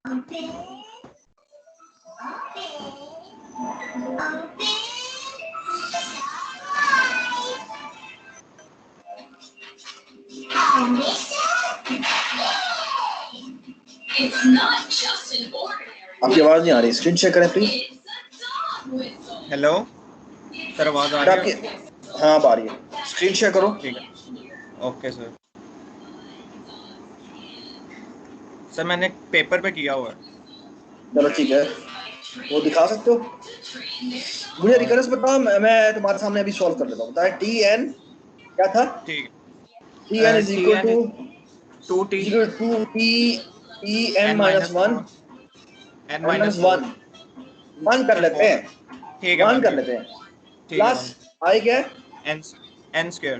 आपकी आवाज नहीं आ रही, स्क्रीन शेयर करें प्लीज। हेलो सर, आवाज आ रही है? हाँ अब आ रही है, स्क्रीन शेयर करो। ठीक है, ओके सर। सर मैंने पेपर पे किया हुआ है। चलो ठीक है, वो दिखा सकते हो मुझे? रिकरेंस बताओ, मैं तुम्हारे सामने अभी सॉल्व कर लेता हूँ। बताए टी एन क्या था? ठीक t n is equal to 2t t n minus one n minus 4 one कर लेते हैं, ठीक है, वन कर लेते हैं, ठीक है, प्लस आई क्या n स्क्वायर।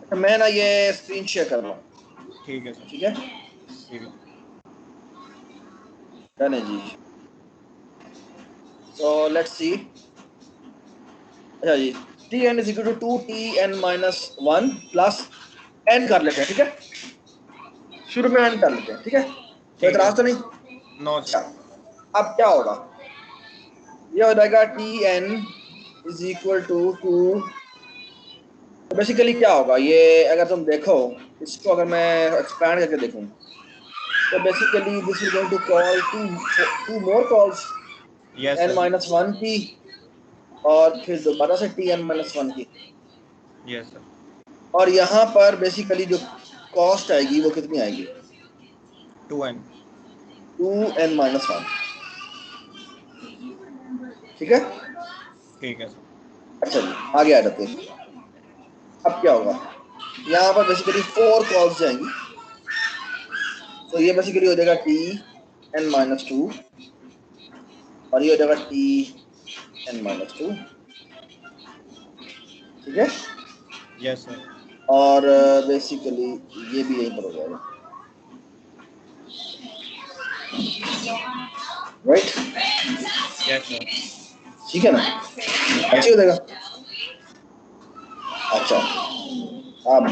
तो मैं ना ये स्क्रीन शेयर कर रहा हूँ। ठीक है सर, ठीक है, ठीक है। डन है जी। सो लेट्स सी। अच्छा जी, T n is equal to 2t n minus 1 plus n कर लेते हैं। ठीक है, शुरू में n कर लेते हैं। ठीक है, कोई ठीक है इतराज तो नहीं? No sir. अब क्या होगा, ये हो जाएगा t n is equal to 2। तो बेसिकली क्या होगा ये, अगर तुम देखो इसको, अगर मैं एक्सपैंड करके देखूं तो basically this is going to call two more calls yes n sir, minus 1 की, और फिर दोबारा से टी एन माइनस 1 की, यस सर। और यहाँ पर बेसिकली जो कॉस्ट आएगी वो कितनी आएगी? 2n। 2n minus 1। ठीक है, ठीक है सर। अच्छा जी आगे आ जाते हैं। अब क्या होगा, यहाँ पर बेसिकली 4 कॉल्स जाएंगी, तो ये बेसिकली हो जाएगा टी एन माइनस 2, और ये हो जाएगा टी एन माइनस 2। ठीक है, यस सर। और बेसिकली ये भी यहीं पर हो जाएगा, राइट? Yes sir. ठीक है ना, अच्छी हो जाएगा। अच्छा, अब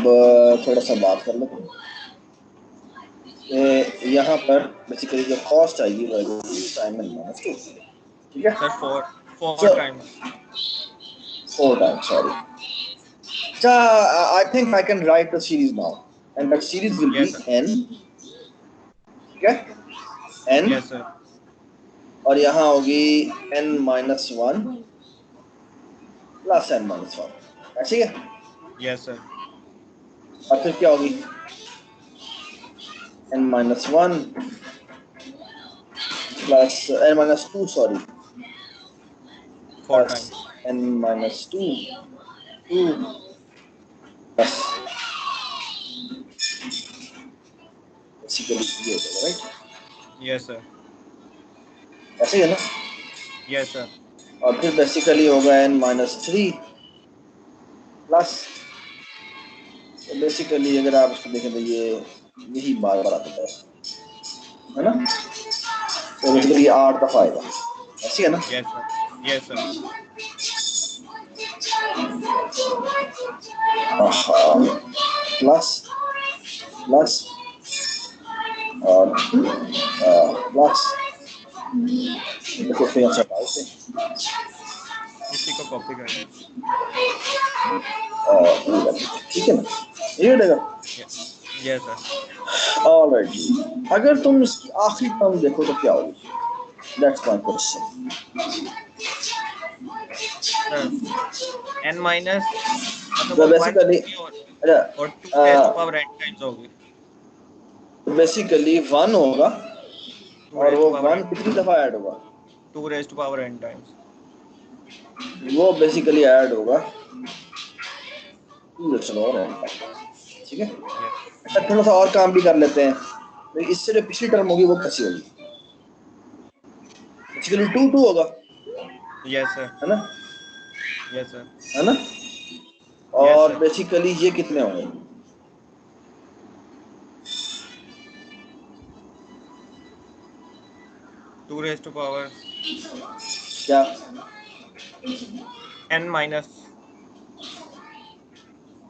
थोड़ा सा बात कर लेते हैं। यहाँ पर बेसिकली जो कॉस्ट आएगी वो टाइम एन माइनस 2। ठीक है sir, 4 times. 4 times, sorry. So I think I can write the series now, and that series will Yes, be sir. n. ठीक है, n, यस सर। और यहाँ होगी n minus 1 plus n minus 1, ऐसे है। Yes sir. और फिर क्या होगी, n minus 1 plus n minus 2, sorry, 4 plus times. n minus 2 plus basically ये हो जाएगा, राइट? Yes sir. ऐसे है ना, यस सर। और फिर बेसिकली होगा n माइनस 3 प्लस, तो बेसिकली अगर आप इसको देखें तो ये यही बार बार आता है ना, तो बेसिकली 8 दफा आएगा, ऐसी है ना? Yes sir. Yes sir. Plus plus और प्लस, देखो फिर अच्छा पाइसे इसी को कॉपी कर लें। ठीक है ना, ये रहेगा। Yes sir. ऑलराइट जी, अगर तुम इसकी आखिरी टर्म देखो तो क्या होगी? That's my question. n minus मतलब तो वो 1 बेसिकली और 2 raise to power n times होगी। बेसिकली 1 होगा, 2 और रेज़ वो टू पावर 1 कितनी दफा ऐड होगा? 2 raise to power n times. वो बेसिकली ऐड होगा 2 और n। ठीक है, अच्छा थोड़ा सा और काम भी कर लेते हैं, तो इससे जो पिछली टर्म होगी वो कैसी होगी? बेसिकली 2 2 होगा, यस सर। है ना? Yes sir. है ना? और बेसिकली ये कितने होंगे? टू रेज़ टू पावर क्या? n माइनस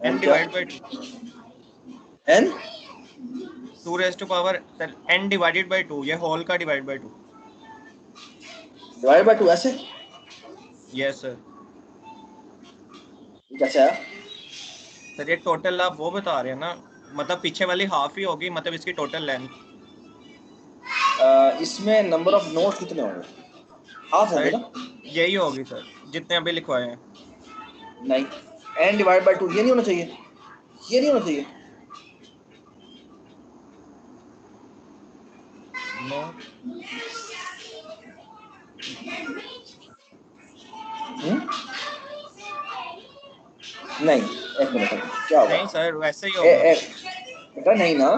n क्या? Divide by 2। n 2 raise to power n divided by 2, ये होल का डिवाइड बाय 2। डिवाइड बाय 2 ऐसे? Yes sir. कैसे आया? सर ये टोटल आप वो बता रहे हैं ना, मतलब पीछे वाली हाफ ही होगी, मतलब इसकी टोटल लेंथ। इसमें नंबर ऑफ नोट्स कितने होंगे? हाफ होंगे सर ना? यही होगी सर, जितने अभी लिखवाए हैं। नहीं, n डिवाइड बाय 2 ये नहीं होना चाहिए, ये नहीं होना चाहिए। नो नहीं, एक मिनट, क्या होगा? नहीं सर, वैसे ही होगा। बेटा नहीं ना,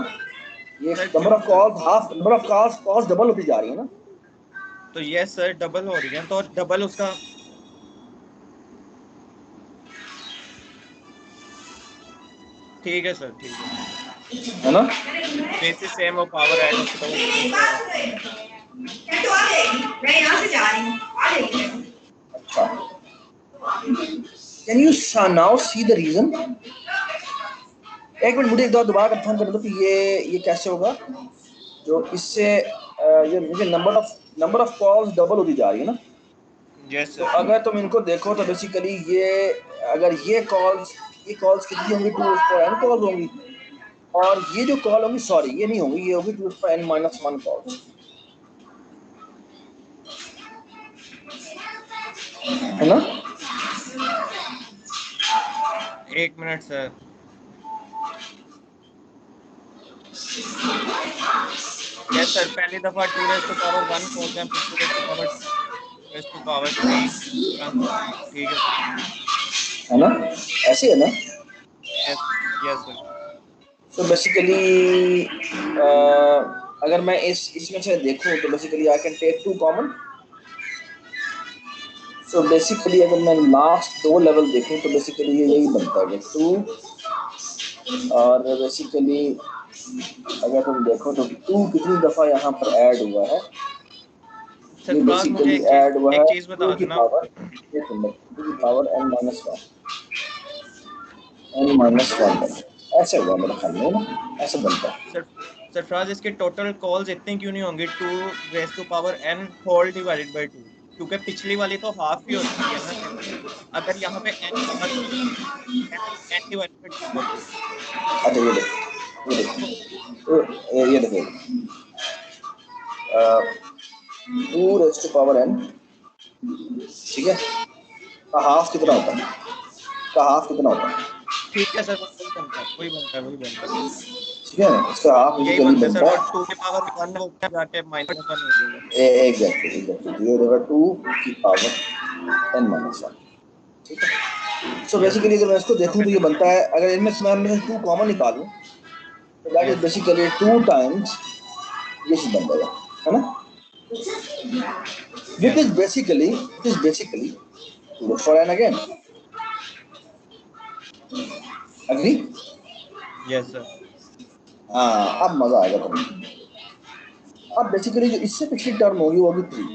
ये सर नंबर क्यों of sir? Calls half, number of calls double होती जा रही है ना। तो यस सर, डबल हो रही है, तो डबल उसका। ठीक है सर, ठीक है ना? है। बेसिस सेम वो पावर ऐड होगी तो वो चेंज होगा। मैं यहाँ से जा रही हूँ, आ जाइए। अच्छा, can you now see the reason? एक मिनट, मुझे एक बार दोबारा कंफर्म कर दो कि ये कैसे होगा, जो इससे ये मुझे नंबर ऑफ कॉल्स डबल होती जा रही है ना। यस तो सर। अगर तुम इनको देखो तो बेसिकली ये, अगर ये कॉल्स कितनी होंगी, 2 n कॉल्स होंगी, और ये जो कॉल होंगी, सॉरी ये नहीं होंगी, ये होगी 2 n - 1 कॉल्स, है ना? एक मिनट सर। यस सर, पहली दफा 2 रेज़ टू पावर 1 कॉल्स हैं, फिर 2 raise to power 2 raise to power 3 transfer. ठीक है सर। है ना? ऐसे है ना? Yes, yes sir. तो बेसिकली अगर मैं इसमें से देखूं तो basically I can take 2 common. So basically अगर मैं लास्ट 2 लेवल देखूं तो बेसिकली ये यही बनता है, 2, और बेसिकली अगर तुम देखो तो 2 कितनी दफा यहाँ पर ऐड हुआ है, ये सरफराज मुझे बेसिकली ऐड हुआ है एक चीज बता 2 की देना। पावर, एक मिनट, 2 की पावर n - 1, n - 1, ऐसे हुआ मेरा ख्याल में ना, ऐसे बनता है। सर सरफराज, इसके टोटल कॉल्स इतनी क्यों नहीं होंगी 2 raise to power n whole divided by 2? क्योंकि पिछली वाली तो हाफ ही होती है ना। अगर यहाँ पे n power n divided by 2 होती अच्छा ये देखो, तो। ये देखो, 2 रेज़ टू पावर n, ठीक है, का हाफ कितना होता है, का हाफ कितना होता है? ठीक है सर, वही बनता है, वही बनता है, वही बनता है। ठीक है ना, इसका हाफ यही बेसिकली बनता है सर, बनता वो है 2 की पावर 1 होता है, जाके -1 हो जाएगा। एग्जैक्टली एग्जैक्टली, ये होगा 2 की पावर n - 1, ठीक है। So yes basically sir. अगर मैं इसको देखूं तो ये बनता है, अगर इनमें से मैं 2 कॉमन निकालूं तो that is yes sir. Basically 2 times ये चीज बन जाएगा, है ना? Yes sir. It is basically 2 for n again. Agree? Yes sir. हाँ, अब मजा आएगा तुम्हें। अब बेसिकली जो इससे पिछली टर्म होगी वो होगी 3,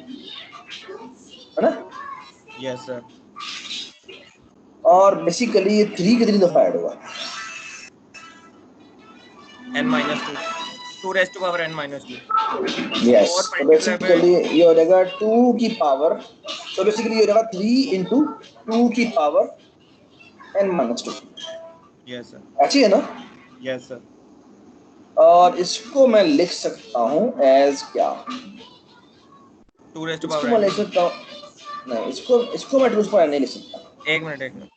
है ना? Yes sir. और बेसिकली ये 3 कितनी दफा ऐड हुआ? n-2, 2 raise to power n-2। Yes, 4 तो मल्टीप्लाई बाय। बेसिकली ये हो जाएगा 2 की पावर, तो बेसिकली ये हो जाएगा 3 into 2 की पावर n-2, यस सर। ऐसी है ना? Yes sir. और इसको मैं लिख सकता हूँ एज क्या? 2 रेज़ टू इसको पावर मैं n। लिख सकता हूँ, नहीं, इसको मैं 2 पर नहीं लिख सकता। एक मिनट, एक मिनट।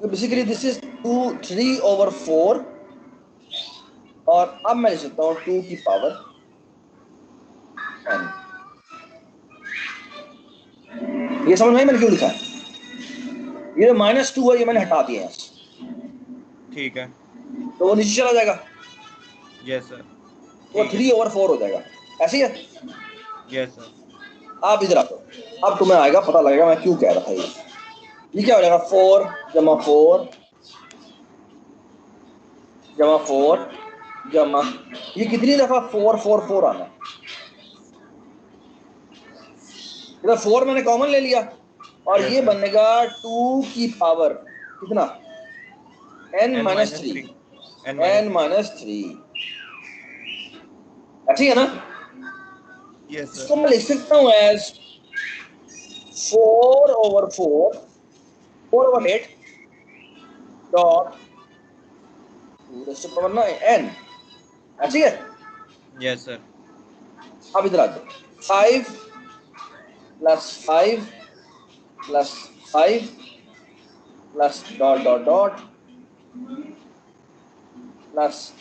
तो बेसिकली दिस इज 3/4, और अब मैं लिख सकता हूँ 2 की पावर n। ये समझ में आई मैंने क्यों लिखा है? ये -2 है, ये मैंने हटा दिया है, ठीक है। तो वो नीचे चला जाएगा, यस सर। वो ठीक है। 3/4 हो जाएगा, ऐसे ही है। Yes sir. आप इधर आओ, अब तुम्हें आएगा पता लगेगा मैं क्यों कह रहा था। ये क्या हो जाएगा? 4 जमा 4 जमा 4 जमा, ये कितनी दफा 4 4 4 आना है? इधर 4 मैंने कॉमन ले लिया, और यस ये सर। बनेगा 2 की पावर कितना? n - 3, n-3। n-3। n - 3, ठीक है ना? यस इसको सर। मैं लिख सकता हूँ एज 4/4 4/8 डॉट 2⁻9n। ठीक है? Yes sir. अब इधर आ जाओ, 5 + 5 + 5 plus dot dot dot plus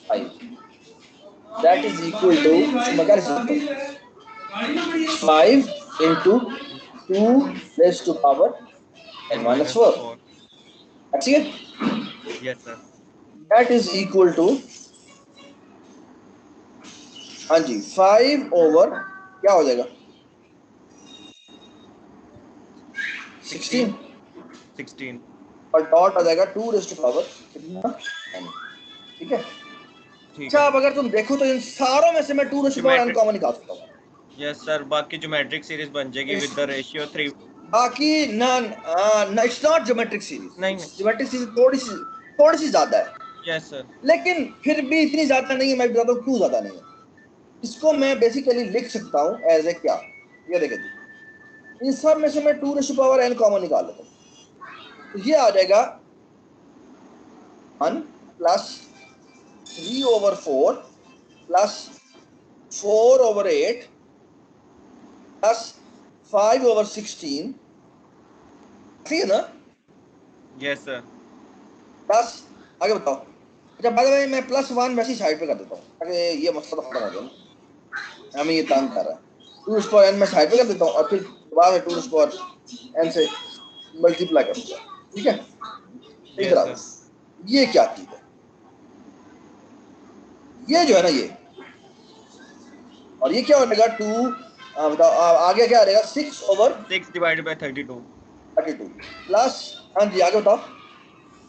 5 that is equal to, मैं क्या लिख सकता हूँ, 5 into 2⁻n n minus minus 4। 4। ठीक है? Yes sir. That is equal to, हाँ जी, 5 ओवर क्या हो जाएगा, 16 16। और डॉट आ जाएगा 2⁻n कितना, ठीक है? ठीक अच्छा, है अब अगर तुम देखो तो इन सारों में से मैं 2⁻n ज्योमेट्रिक। कॉमन निकाल सकता हूँ। यस सर, बाकी ज्योमेट्रिक सीरीज बन जाएगी विद द रेशियो 3। बाकी ना, इट्स नॉट ज्योमेट्रिक सीरीज, नहीं नहीं। इट्स ज्योमेट्रिक सीरीज थोड़ी सी ज्यादा है, यस सर। लेकिन फिर भी इतनी ज्यादा नहीं है, मैं बताता हूँ क्यों ज्यादा नहीं है। इसको मैं बेसिकली लिख सकता हूँ एज ए क्या, ये देखे जी, इन सब में से मैं 2⁻n कॉमन निकाल लेता हूँ, तो ये आ जाएगा 1 + 3/4 + 4/8 + 5/16, ठीक है ना? Yes sir. प्लस, आगे बताओ। अच्छा, बाय द वे मैं +1 वैसी साइड पे कर देता हूँ ताकि ये मसला तो खत्म हो गया ना, हमें ये तंग कर रहा है। 2⁻n मैं साइड पे कर देता हूँ और फिर बाद में 2⁻n से मल्टीप्लाई कर दूंगा, ठीक है? इधर यस आओ, सर। ये क्या चीज है, ये जो है ना ये, और ये क्या हो जाएगा 2, बताओ आगे क्या आ जाएगा, 6/32। 6/32 प्लस, हाँ जी आगे बताओ,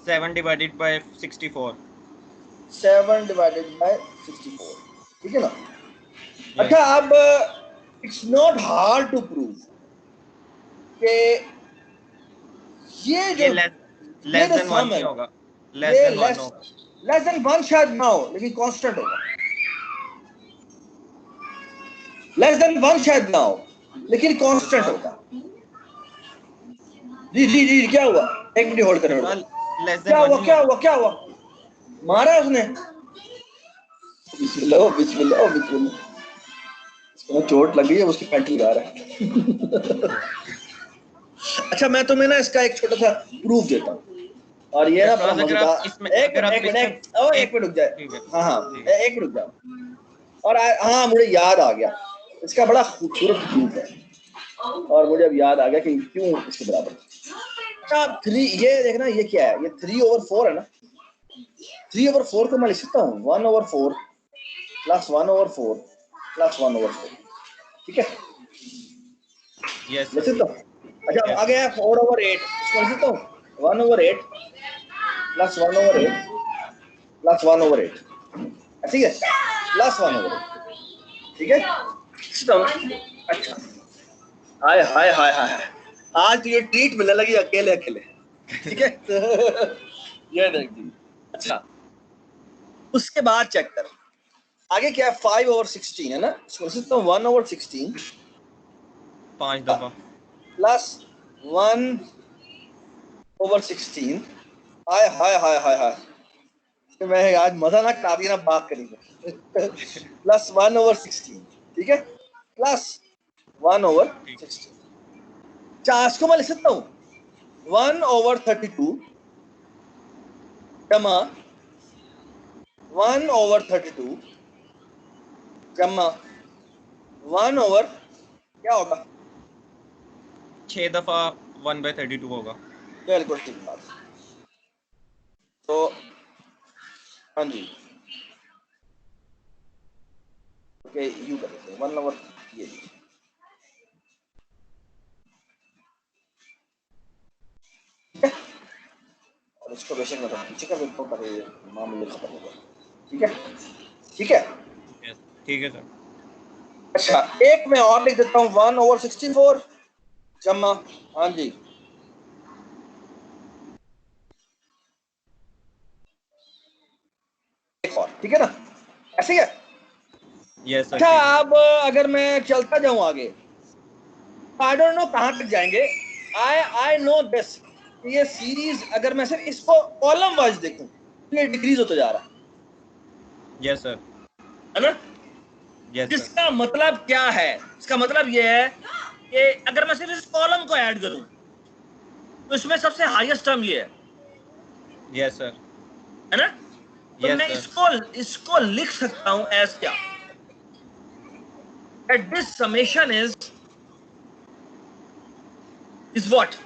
7/64। 7/64, ठीक है ना? अच्छा, यस। अब it's not hard to prove कि ये ये जो ये लेस जो देन 1 सम है नहीं ना, होगा। लेस ये देन 1 होगा। लेस देन 1 शायद ना हो, लेकिन कांस्टेंट होगा। लेस देन 1 शायद ना हो, लेकिन कांस्टेंट सर होगा। जी जी जी, क्या हुआ, एक मिनट होल्ड करो। सर लेस देन क्या 1 हुआ, नहीं क्या होगा। हुआ, क्या हुआ, मारा उसने? बिस्मिल्लाह बिस्मिल्लाह बिस्मिल्लाह, इसको चोट लगी है, उसकी पैंट लगा रहा है। अच्छा, मैं तुम्हें ना इसका एक छोटा सा प्रूफ देता हूँ, और ये ना बड़ा सरफराज अगर आप मजेदार। इसमें एक अगर मिनट आप एक मिनट इसमें एक मिनट रुक जाए। ठीक है हाँ हाँ, ठीक है। एक मिनट रुक जाओ। और हाँ, मुझे याद आ गया, इसका बड़ा खूबसूरत प्रूफ है, और मुझे अब याद आ गया कि क्यों इसके बराबर। अच्छा, 3, ये देखना, ये क्या है, ये 3/4 है ना। 3/4 को मैं लिख सकता हूँ 1/4 + 1/4 + 1/4, ठीक है? यस लिख सर। सकता हूँ। अच्छा, अब यस आ सर। गया 4/8, इसको लिख सकता हूँ 1/8 + 1/8 + 1/8, ठीक है? +1/8, ठीक है? लिखता हूँ। अच्छा, हाय हाय हाय हाय हाय, आज तो ये ट्रीट मिलने लगी अकेले अकेले, ठीक है? ये देख जी। अच्छा, उसके बाद चेक कर, आगे क्या है, 5/16 है ना, इसको लिख सकता हूँ 1/16 5 दफा। प्लस 1/16, हाय हाय हाय हाय हाय, तो मैं आज मजा ना काफी ना बात करेंगे। प्लस 1/16, ठीक है? प्लस 1/16, 4 को मैं लिख सकता हूँ 1/32 जमा 1/32 जमा 1 क्या होगा, 6 दफा 1/32 होगा। बिल्कुल ठीक बात। तो हाँ जी, ओके, यू कर देते हैं 1/, ये ठीक है? और इसको बेशक मैं पीछे कर देता हूँ ताकि मामले खत्म हो जाए, ठीक है? ठीक है? यस ठीक है सर। अच्छा, एक मैं और लिख देता हूँ 1/64 जमा, हाँ जी, एक और, ठीक है ना? ऐसे ही है। Yes sir. अच्छा अब अगर मैं चलता जाऊं आगे, आई डोंट नो कहां तक जाएंगे। आई नो दिस, ये सीरीज अगर मैं सिर्फ इसको कॉलम वाइज देखूं तो ये डिक्रीज होता जा रहा यस सर। है ना। Yes sir. जिसका मतलब क्या है, इसका मतलब ये है कि अगर मैं सिर्फ इस कॉलम को ऐड करूं तो इसमें सबसे हाईएस्ट टर्म ये यस सर। है ना। तो यस मैं सर। इसको लिख सकता हूं एज क्या, that this summation is what,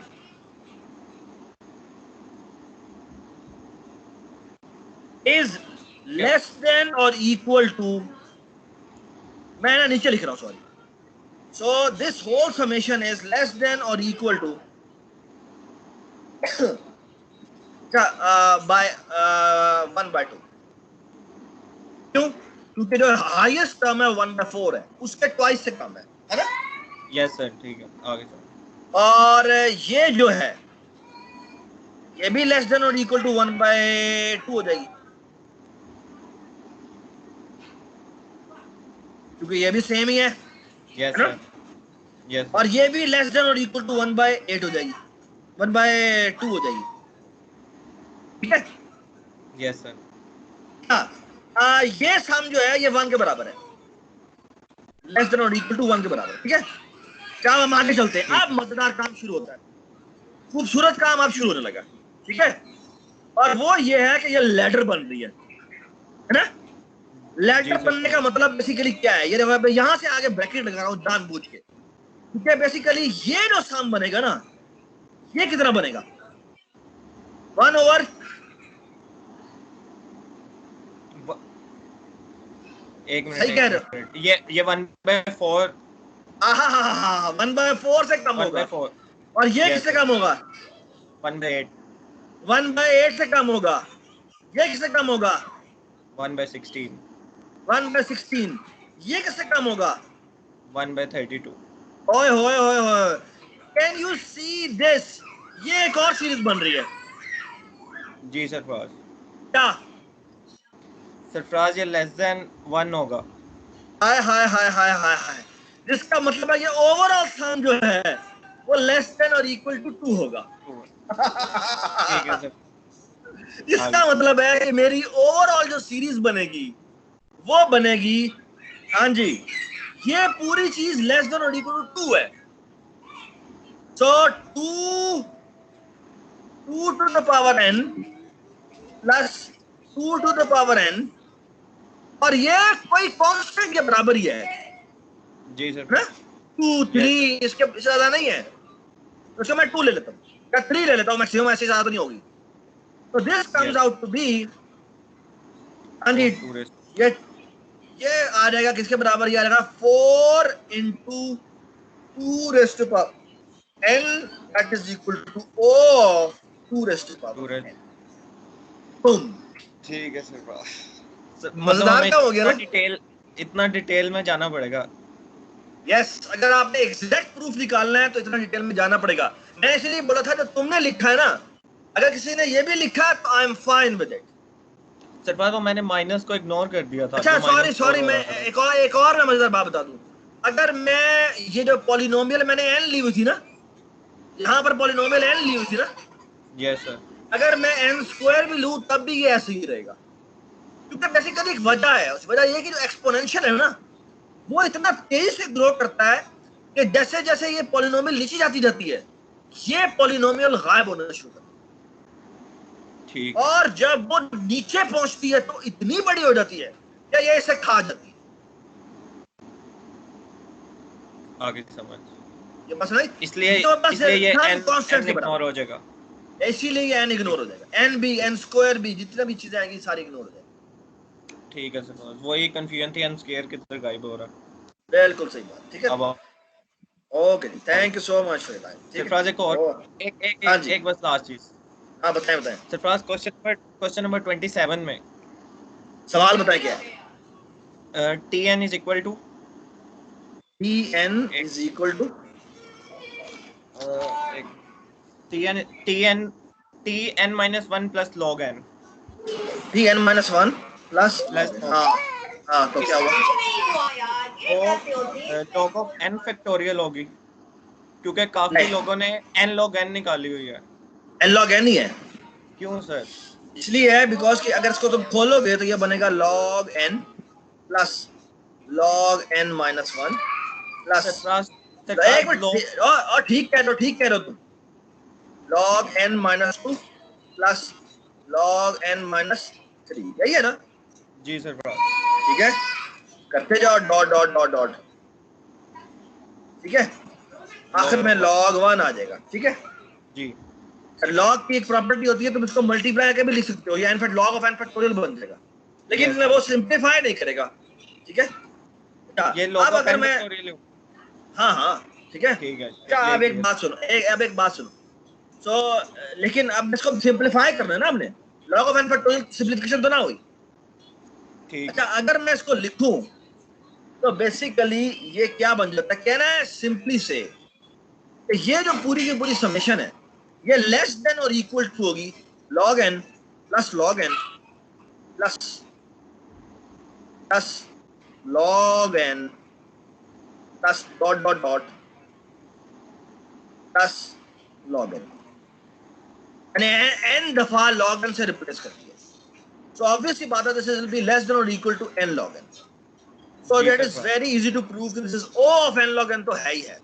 is less than or equal to, मैं ना नीचे लिख रहा हूं sorry, so this whole summation is less than or equal to by 1/2। क्यों? क्योंकि जो हाईएस्ट टर्म है 1/4 है, उसके ट्वाइस से कम है ना। Yes sir. ठीक है, आगे सर। और ये जो है ये भी लेस देन और इक्वल टू 1/2 हो जाएगी, क्योंकि ये भी सेम ही है यस ना। सर। यस और ये भी लेस देन और इक्वल टू 1/8 हो जाएगी, 1/2 हो जाएगी, ठीक है। Yes sir. हाँ, ये सम जो है ये 1 के बराबर है, लेस देन और इक्वल टू 1 के बराबर, ठीक है। क्या हम आगे चलते हैं, अब मजेदार काम शुरू होता है, खूबसूरत काम अब शुरू होने लगा, ठीक है। और वो ये है कि ये लेडर बन रही है ना। लेडर बनने का मतलब बेसिकली क्या है, ये देखो यहाँ से आगे ब्रैकेट लगा रहा हूँ जानबूझ के, ठीक है। बेसिकली ये जो सम बनेगा ना, ये कितना बनेगा, 1/, एक मिनट, सही कह रहे हो, ये 1/4, 1/4 से कम होगा। और ये किससे कम होगा, 1/8, 1/8 से कम होगा। ये किससे कम होगा, 1/16, 1/16। ये किससे कम होगा, 1/32। ओए होए होए होए, कैन यू सी दिस, ये एक और सीरीज बन रही है। जी सरफराज। क्या सरफराज, ये लेस देन 1 होगा। हाय हाय हाय हाय हाय हाय, जिसका मतलब है ये ओवरऑल सम जो है वो लेस देन और इक्वल टू 2 होगा। ठीक है सर। इसका मतलब है कि मेरी ओवरऑल जो सीरीज बनेगी वो बनेगी, हाँ जी, ये पूरी चीज लेस देन और इक्वल टू 2 है। सो 2 to the power n plus 2 to the power n, और ये कोई कांस्टेंट के बराबर ही है जी सर। ना, 2 3 इसके ज्यादा नहीं है, तो इसको मैं 2 ले लेता हूँ या 3 ले लेता हूँ मैक्सिमम, ऐसे ज्यादा नहीं होगी। तो this comes out to be, हाँ जी, ये आ जाएगा किसके बराबर, ये आ जाएगा 4 into 2 raised to power n, that is equal to O 2 raised to power n। Boom, ठीक है सर। मजेदार क्या हो गया ना। इतना डिटेल में जाना पड़ेगा। यस, अगर आपने एग्जैक्ट प्रूफ निकालना है तो इतना डिटेल में जाना पड़ेगा। मैं इसलिए बोला था, जो तुमने लिखा है ना, अगर किसी ने ये भी लिखा तो I am fine with it. Sarfaraz, तो मैंने माइनस को इग्नोर कर दिया था। अच्छा सॉरी, मैं एक और ना मजेदार बात बता दूं। अगर मैं ये जो पॉलिनोमियल मैंने n ली हुई थी ना, यहाँ पर पॉलिनोमियल n ली हुई थी ना, यस सर, अगर मैं n² भी लूं तब भी ये ऐसे ही रहेगा, क्योंकि बेसिकली एक वजह है। उस वजह ये कि जो एक्सपोनेंशियल है ना, वो इतना तेजी से ग्रो करता है कि जैसे जैसे ये पॉलिनोमियल नीचे जाती है, ये पॉलिनोमियल गायब होना शुरू करता है। ठीक। और जब वो नीचे पहुंचती है तो इतनी बड़ी हो जाती है कि ये इसे खा जाती है। आगे समझ, ये बस नहीं, इसलिए तो बस ये n n कांस्टेंट इग्नोर हो जाएगा। इसीलिए ये n इग्नोर हो जाएगा, n भी n² भी जितना भी चीजें आएंगी सारी इग्नोर हो जाएगी। ठीक है सर, वही कंफ्यूजन थी, n स्क्वायर किधर गायब हो रहा। बिल्कुल सही बात, ठीक है। अब ओके जी, thank you so much for your time. Sarfaraz, एक और एक बस लास्ट चीज। हाँ बताएं सरफराज, क्वेश्चन नंबर 27 में सवाल बताएं क्या है। Tn is equal to Tn is equal to Tn minus 1 plus log n Tn minus 1 plus plus हाँ हाँ तो क्या हुआ? तो log ऑफ n फैक्टोरियल होगी, क्योंकि काफी नहीं, लोगों ने n log n निकाली हुई है। n log n ही है। क्यों सर? इसलिए है बिकॉज कि अगर इसको तुम खोलोगे तो ये बनेगा log n plus log n minus 1 plus Sarfaraz एक सरफराज log मिनट, और ठीक कह रहे हो तुम, log n minus 2 plus log n minus 3, यही है ना? जी सरफराज। ठीक है, करते जाओ डॉट डॉट डॉट डॉट, ठीक है, आखिर में log 1 आ जाएगा। ठीक है जी लॉग की एक प्रॉपर्टी होती है, तुम इसको मल्टीप्लाई करके भी लिख सकते हो, या in fact log of n factorial बन जाएगा, लेकिन yes, वो सिंप्लीफाई नहीं करेगा। ठीक है, ये अब log ऑफ अगर n मैं, फैक्टोरियल। हाँ हाँ ठीक है, ठीक है, अब एक बात सुनो, अब एक बात सुनो। लेकिन अब इसको सिंप्लीफाई करना है ना हमने, log of n factorial simplification तो ना हुई। ठीक। अच्छा, अगर मैं इसको लिखूं तो बेसिकली ये क्या बन जाता है, कहना है सिंपली से ये जो पूरी की पूरी समेशन है ये लेस देन और इक्वल टू होगी log n plus log n plus plus log n plus dot dot dot plus log n, यानी n दफा log n से रिप्लेस कर दिया। सो ऑब्वियसली बात है this will be less than और equal to n log n। So that is very easy to prove कि this is O of n log n तो है ही है।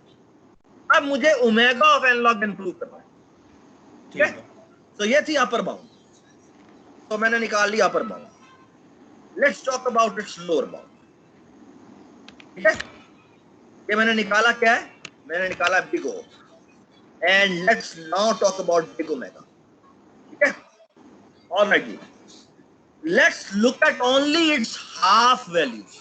अब मुझे omega of n log n prove करना है। ठीक है, तो ये थी अपर बाउंड, तो मैंने निकाल लिया upper bound. Let's talk about its lower bound. ठीक है, ये मैंने निकाला, क्या है, मैंने निकाला big O, and let's now talk about big omega. ठीक है, alright, let's look at only its half values.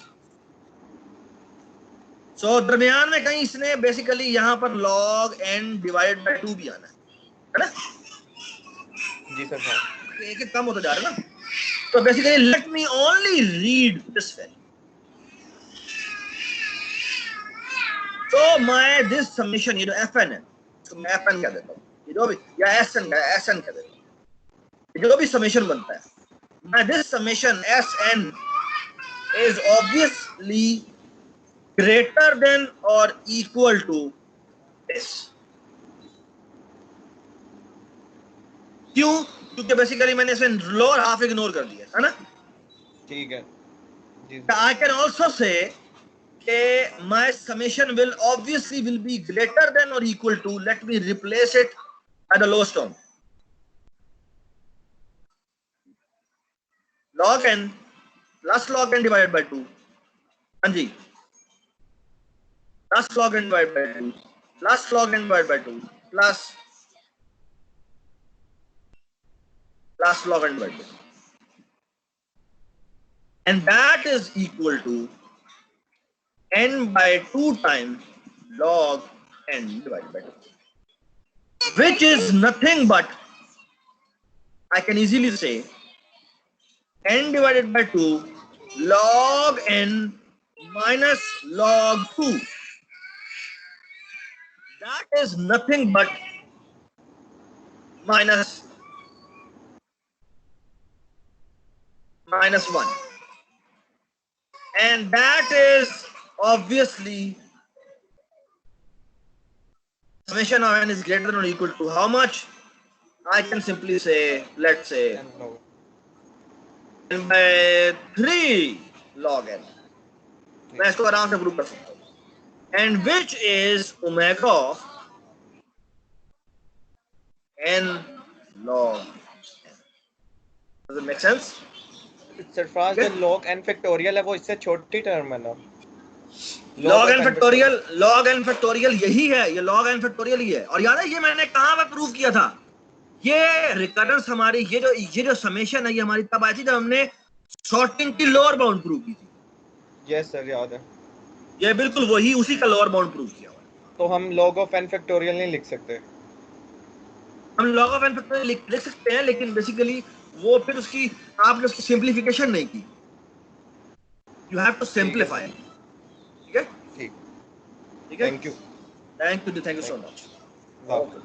So दरमियान में कहीं इसने बेसिकली यहां पर log n डिवाइडेड बाय 2 भी आना है ना? जी सर। एक कम होता जा रहा है ना। तो basically let me only read this value. तो मैं दिस समेशन, ये जो fn है, तो मैं fn कह देता हूँ, ये जो भी, या sn कह देता हूँ, जो भी समेशन बनता है, मैं this summation sn is obviously greater than or equal to this। क्यों? क्योंकि बेसिकली मैंने इसमें लोअर हाफ इग्नोर कर दिया है ना। ठीक है। I can also say my summation will obviously be greater than or equal to, let me replace it at the lowest term, log n plus log n divided by 2, हाँ जी, plus log n divided by 2 plus log n divided by 2 plus log n divided by 2, and that is equal to n by 2 times log n divided by 2, which is nothing but, I can easily say, n divided by 2 log n minus log 2. That is nothing but minus 1. And that is obviously summation of n is greater than or equal to how much? I can simply say, let's say, n by 3 log n. मैं इसको आराम से prove कर सकता हूँ, and which is omega of n log n. Does it make sense? Sarfaraz जो log n factorial है वो इससे छोटी टर्म है ना। log n फैक्टोरियल यही है, ये log n फैक्टोरियल ही है। और याद है ये मैंने कहां पे प्रूव किया था, ये रिकरेंस हमारी, ये जो समेशन है, ये हमारी तब आई थी जब हमने शॉर्टिंग की लोअर बाउंड प्रूव की थी। यस सर, याद है। ये बिल्कुल वही, उसी का लोअर बाउंड प्रूव किया हुआ। तो हम log ऑफ n फैक्टोरियल नहीं लिख सकते? हम log ऑफ n फैक्टोरियल लिख सकते हैं, लेकिन बेसिकली वो फिर उसकी, आपने उसकी सिंप्लीफिकेशन नहीं की। You have to simplify. ठीक है, ठीक है, thank you so much. Okay.